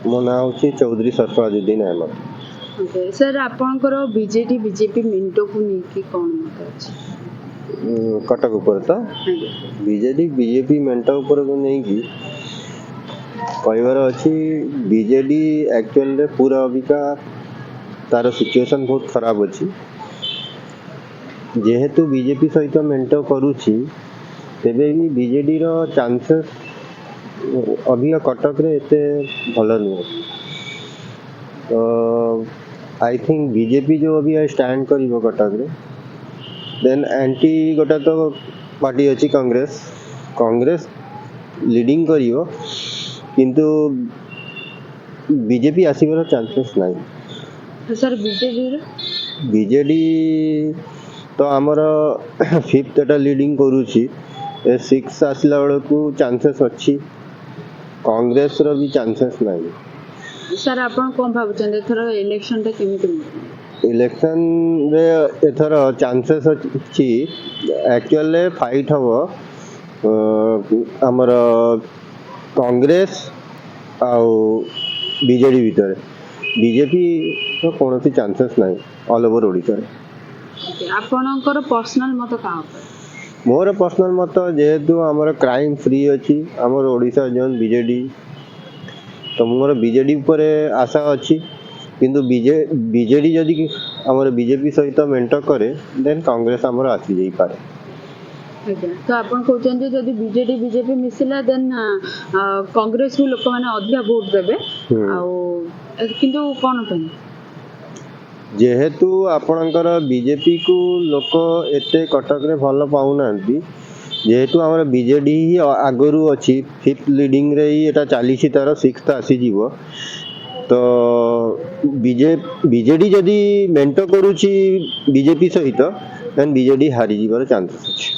ମୋ ନାଁ ହେଉଛି ଚୌଧୁରୀ ସରଫରାଜୁଦ୍ଦିନ ଅହମଦ। ଓକେ ସାର୍, ଆପଣଙ୍କର ବିଜେଡି ବିଜେପି ମେଣ୍ଟକୁ ନେଇକି କ'ଣ ମତ ଅଛି? କଟକ ଉପରେ ତ ଆଜ୍ଞା ବିଜେଡି ବିଜେପି ମେଣ୍ଟ ଉପରକୁ ନେଇକି କହିବାର ଅଛି। ବିଜେଡି ଆକ୍ଚୁଆଲିରେ ପୁରା ଅବିକା ତାର ସିଚୁଏସନ୍ ବହୁତ ଖରାପ ଅଛି। ଯେହେତୁ ବିଜେପି ସହିତ ମେଣ୍ଟ କରୁଛି, ତେବେ ବି ବିଜେଡ଼ିର ଚାନ୍ସେସ୍ ଅବିକା କଟକରେ ଏତେ ଭଲ ନୁହେଁ। ତ ଆଇ ଥିଙ୍କ ବିଜେପି ଯେଉଁ ଅବିକା ଷ୍ଟାଣ୍ଡ କରିବ କଟକରେ, ଦେନ୍ ଆଣ୍ଟି ଗୋଟେ ତ ପାର୍ଟି ଅଛି କଂଗ୍ରେସ। କଂଗ୍ରେସ লিডিং କରିବ, କିନ୍ତୁ ବିଜେପି ଆସିବାର ଚାନ୍ସେସ୍ ନାହିଁ। ସାର୍ ବିଜେଡ଼ିର ବିଜେଡ଼ି ତ ଆମର ଫିଫ୍ଥ ଏଟା লিডিং କରୁଛି, ଏ ସିକ୍ସ ଆସିଲା ବେଳକୁ ଚାନ୍ସେସ୍ ଅଛି। କଂଗ୍ରେସର ବି ଚାନ୍ସେସ୍ ନାହିଁ। ସାର୍ ଆପଣ କ'ଣ ଭାବୁଛନ୍ତି ଏଥର ଇଲେକ୍ସନଟା କେମିତି ହେବ? ଇଲେକ୍ସନରେ ଏଥର ଚାନ୍ସେସ୍ ଅଛି। ଆକ୍ଚୁଆଲି ଫାଇଟ୍ ହେବ ଆମର କଂଗ୍ରେସ ଆଉ ବିଜେଡ଼ି ଭିତରେ। ବିଜେପିର କୌଣସି ଚାନ୍ସେସ୍ ନାହିଁ ଅଲ୍ ଓଭର୍ ଓଡ଼ିଶାରେ। ଆପଣଙ୍କର ପର୍ସନାଲ ମତ କାହା ଉପରେ? ମୋର ପର୍ସନାଲ ମତ, ଯେହେତୁ ଆମର କ୍ରାଇମ୍ ଫ୍ରି ଅଛି ଆମର ଓଡ଼ିଶା ଜୋନ୍ ବିଜେଡ଼ି, ତ ମୋର ବିଜେଡ଼ି ଉପରେ ଆଶା ଅଛି। କିନ୍ତୁ ବିଜେଡ଼ି ଯଦି ଆମର ବିଜେପି ସହିତ ମେଣ୍ଟ କରେ, ଦେନ୍ କଂଗ୍ରେସ ଆମର ଆସିଯାଇପାରେ। ଆଜ୍ଞା, ତ ଆପଣ କହୁଛନ୍ତି ଯଦି ବିଜେଡି ବିଜେପି ମିଶିଲା ଦେନ୍ କଂଗ୍ରେସକୁ ଲୋକମାନେ ଅଧିକା ଭୋଟ ଦେବେ, ଆଉ କିନ୍ତୁ କ'ଣ ପାଇଁ? ଯେହେତୁ ଆପଣଙ୍କର ବିଜେପିକୁ ଲୋକ ଏତେ କଟକରେ ଭଲ ପାଉନାହାନ୍ତି, ଯେହେତୁ ଆମର ବିଜେଡ଼ି ହିଁ ଆଗରୁ ଅଛି, ଫିଫ୍ଥ লিডিংରେ ହିଁ ଏଟା ଚାଲିଛି, ତାର ସିକ୍ସଥ ଆସିଯିବ। ତ ବିଜେଡ଼ି ଯଦି ମେଣ୍ଟ କରୁଛି ବିଜେପି ସହିତ, ଦେନ୍ ବିଜେଡ଼ି ହାରିଯିବାର ଚାନ୍ସେସ୍ ଅଛି।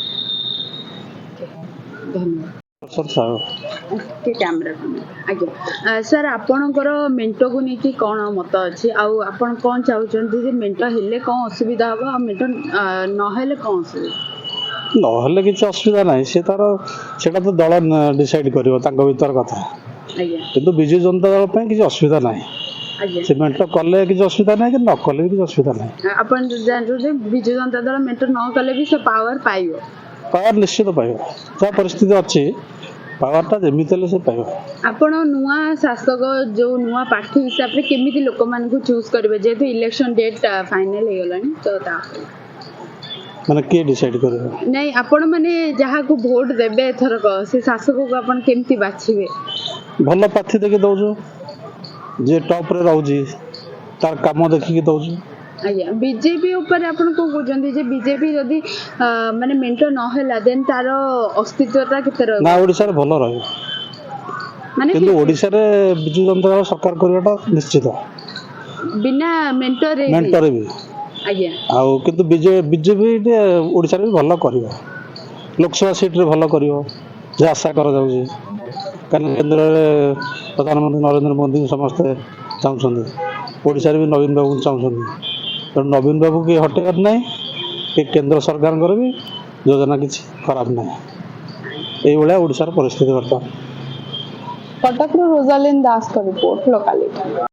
ଆଜ୍ଞା ସାର୍, ଆପଣଙ୍କର ମେଣ୍ଟକୁ ନେଇକି କ'ଣ ମତ ଅଛି, ଆଉ ଆପଣ କ'ଣ ଚାହୁଁଛନ୍ତି ଯେ ମେଣ୍ଟ ହେଲେ କ'ଣ ଅସୁବିଧା ହେବ, ଆଉ ମେଣ୍ଟ ନହେଲେ କ'ଣ ଅସୁବିଧା? ନହେଲେ କିଛି ଅସୁବିଧା ନାହିଁ, ସେଟା ତ ଦଳ ଡିସାଇଡ୍ କରିବ ତାଙ୍କ ଭିତର କଥା। ଆଜ୍ଞା କିନ୍ତୁ ବିଜୁ ଜନତା ଦଳ ପାଇଁ କିଛି ଅସୁବିଧା ନାହିଁ। ଆଜ୍ଞା, ସେ ମେଣ୍ଟ କଲେ କିଛି ଅସୁବିଧା ନାହିଁ, କି ନ କଲେ ବି କିଛି ଅସୁବିଧା ନାହିଁ। ଆପଣ ଜାଣୁଛନ୍ତି ବିଜୁ ଜନତା ଦଳ ମେଣ୍ଟ ନ କଲେ ବି ସେ ପାୱାର ପାଇବ? ପାୱାର ନିଶ୍ଚିତ ପାଇବ। ଯାହା ପରିସ୍ଥିତି ଅଛି, ପାୱାରଟା ଯେମିତି ହେଲେ ସେ ପାଇବ। ଆପଣ ନୂଆ ଶାସକ, ଯେଉଁ ନୂଆ ପ୍ରାର୍ଥୀ ହିସାବରେ କେମିତି ଲୋକମାନଙ୍କୁ ଚୁଜ୍ କରିବେ, ଯେହେତୁ ଇଲେକ୍ସନ ଡେଟ୍ ଫାଇନାଲ ହେଇଗଲାଣି, ତ ତାପରେ ମାନେ କିଏ ଡିସାଇଡ୍ କରିବ? ନାଇଁ, ଆପଣ ମାନେ ଯାହାକୁ ଭୋଟ ଦେବେ ଏଥରକ, ସେ ଶାସକକୁ ଆପଣ କେମିତି ବାଛିବେ? ଭଲ ପ୍ରାର୍ଥୀ ଦେଖି ଦେଉଛୁ, ଯିଏ ଟପ୍ରେ ରହୁଛି ତାର କାମ ଦେଖିକି ଦେଉଛୁ। ଆଜ୍ଞା, ବିଜେପି ଉପରେ ଆପଣ କ'ଣ କହୁଛନ୍ତି ଯେ ବିଜେପି ଯଦି ମାନେ ମେଣ୍ଟ ନହେଲା, ଦେନ୍ ତାର ଅସ୍ତିତ୍ୱଟା କେତେ ରହିବ? ନା, ଓଡ଼ିଶାରେ ଭଲ ରହିବ, ମାନେ କିନ୍ତୁ ଓଡ଼ିଶାରେ ବିଜୁ ଜନତା ଦଳ ସରକାର କରିବାଟା ନିଶ୍ଚିତ, ବିନା ମେଣ୍ଟରେ ବି। ଆଜ୍ଞା, ଆଉ କିନ୍ତୁ ବିଜେପି ଓଡ଼ିଶାରେ ବି ଭଲ କରିବ, ଲୋକସଭା ସିଟ୍ରେ ଭଲ କରିବ, ଯାହା ଆଶା କରାଯାଉଛି। କାରଣ କେନ୍ଦ୍ରରେ ପ୍ରଧାନମନ୍ତ୍ରୀ ନରେନ୍ଦ୍ର ମୋଦି ସମସ୍ତେ ଚାହୁଁଛନ୍ତି, ଓଡ଼ିଶାରେ ବି ନବୀନ ବାବୁଙ୍କୁ ଚାହୁଁଛନ୍ତି। ତେଣୁ ନବୀନ ବାବୁ କି ହଟେଇବାର ନାହିଁ, କି କେନ୍ଦ୍ର ସରକାରଙ୍କର ବି ଯୋଜନା କିଛି ଖରାପ ନାହିଁ। ଏଇଭଳିଆ ଓଡ଼ିଶାର ପରିସ୍ଥିତି ବର୍ତ୍ତମାନ। କଟକରୁ ରୋଜାଲିନ୍ ଦାସଙ୍କ ରିପୋର୍ଟ, ଲୋକାଲିଟି।